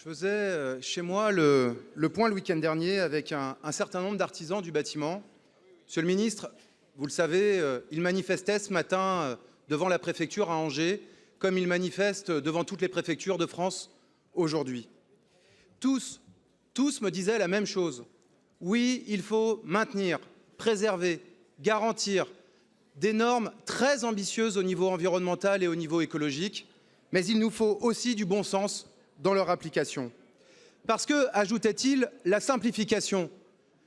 faisais chez moi le point le week-end dernier avec un certain nombre d'artisans du bâtiment. Monsieur le ministre, vous le savez, ils manifestaient ce matin devant la préfecture à Angers, comme ils manifestent devant toutes les préfectures de France aujourd'hui. Tous me disaient la même chose. Oui, il faut maintenir, préserver, garantir des normes très ambitieuses au niveau environnemental et au niveau écologique, mais il nous faut aussi du bon sens dans leur application. Parce que, ajoutaient-ils, la simplification,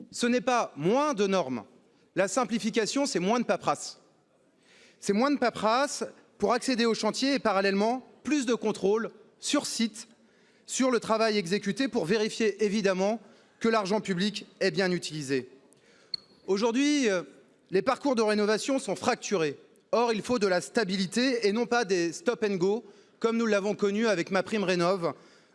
ce n'est pas moins de normes. La simplification, c'est moins de paperasse. C'est moins de paperasse pour accéder au chantier et parallèlement plus de contrôle sur site, sur le travail exécuté pour vérifier évidemment que l'argent public est bien utilisé. Aujourd'hui, les parcours de rénovation sont fracturés. Or, il faut de la stabilité et non pas des stop and go, comme nous l'avons connu avec MaPrimeRénov'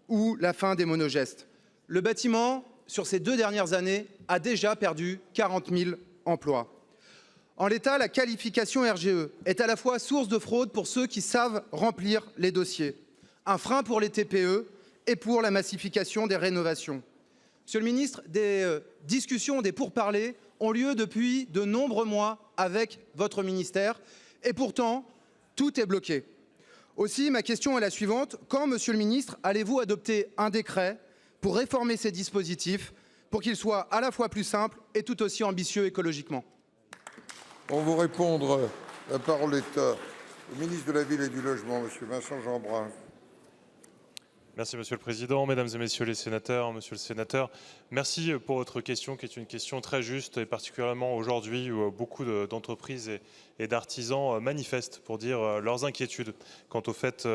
ou la fin des monogestes. Le bâtiment, sur ces 2 dernières années, a déjà perdu 40 000 emplois. En l'état, la qualification RGE est à la fois source de fraude pour ceux qui savent remplir les dossiers, un frein pour les TPE et pour la massification des rénovations. Monsieur le ministre, des discussions, des pourparlers ont lieu depuis de nombreux mois avec votre ministère et pourtant, tout est bloqué. Aussi, ma question est la suivante. Quand, monsieur le ministre, allez-vous adopter un décret pour réformer ces dispositifs, pour qu'ils soient à la fois plus simples et tout aussi ambitieux écologiquement? Pour vous répondre, la parole est au ministre de la Ville et du Logement, monsieur Vincent Jeanbrun. Merci Monsieur le Président, Mesdames et Messieurs les sénateurs, Monsieur le Sénateur, merci pour votre question qui est une question très juste et particulièrement aujourd'hui où beaucoup d'entreprises et d'artisans manifestent pour dire leurs inquiétudes quant au fait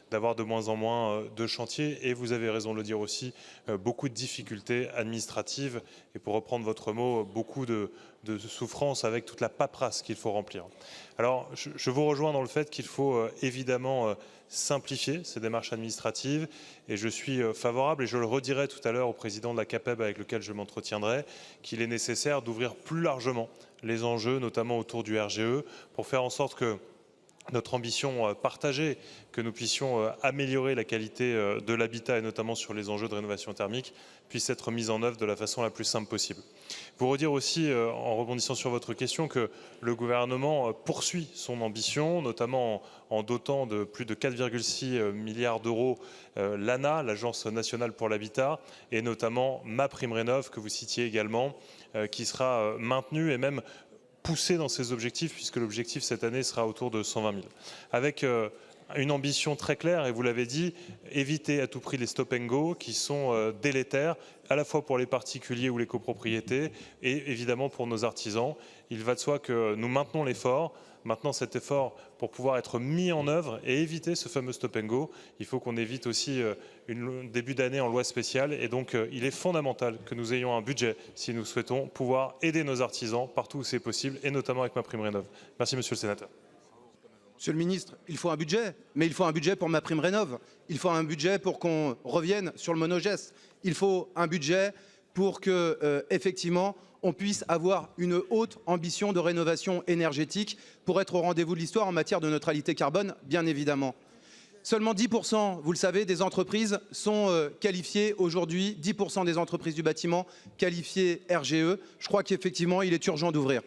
d'avoir de moins en moins de chantiers et vous avez raison de le dire aussi, beaucoup de difficultés administratives et pour reprendre votre mot, beaucoup de souffrance avec toute la paperasse qu'il faut remplir. Alors je vous rejoins dans le fait qu'il faut évidemment simplifier ces démarches administratives et je suis favorable et je le redirai tout à l'heure au président de la CAPEB avec lequel je m'entretiendrai qu'il est nécessaire d'ouvrir plus largement les enjeux, notamment autour du RGE, pour faire en sorte que notre ambition partagée, que nous puissions améliorer la qualité de l'habitat et notamment sur les enjeux de rénovation thermique, puisse être mise en œuvre de la façon la plus simple possible. Vous redire aussi, en rebondissant sur votre question, que le gouvernement poursuit son ambition, notamment en dotant de plus de 4,6 milliards d'euros l'ANA, l'Agence nationale pour l'habitat, et notamment MaPrimeRénov', que vous citiez également, qui sera maintenu et même poussé dans ses objectifs, puisque l'objectif cette année sera autour de 120 000. Avec une ambition très claire, et vous l'avez dit, éviter à tout prix les stop and go qui sont délétères, à la fois pour les particuliers ou les copropriétés, et évidemment pour nos artisans. Il va de soi que nous maintenons l'effort. Maintenant, cet effort, pour pouvoir être mis en œuvre et éviter ce fameux stop and go, il faut qu'on évite aussi un début d'année en loi spéciale. Et donc, il est fondamental que nous ayons un budget si nous souhaitons pouvoir aider nos artisans partout où c'est possible, et notamment avec MaPrimeRénov'. Merci, Monsieur le Sénateur. Monsieur le ministre, il faut un budget, mais il faut un budget pour MaPrimeRénov'. Il faut un budget pour qu'on revienne sur le monogeste. Il faut un budget pour que, effectivement, on puisse avoir une haute ambition de rénovation énergétique pour être au rendez-vous de l'histoire en matière de neutralité carbone, bien évidemment. Seulement 10%, vous le savez, des entreprises sont qualifiées aujourd'hui, 10% des entreprises du bâtiment qualifiées RGE. Je crois qu'effectivement, il est urgent d'ouvrir.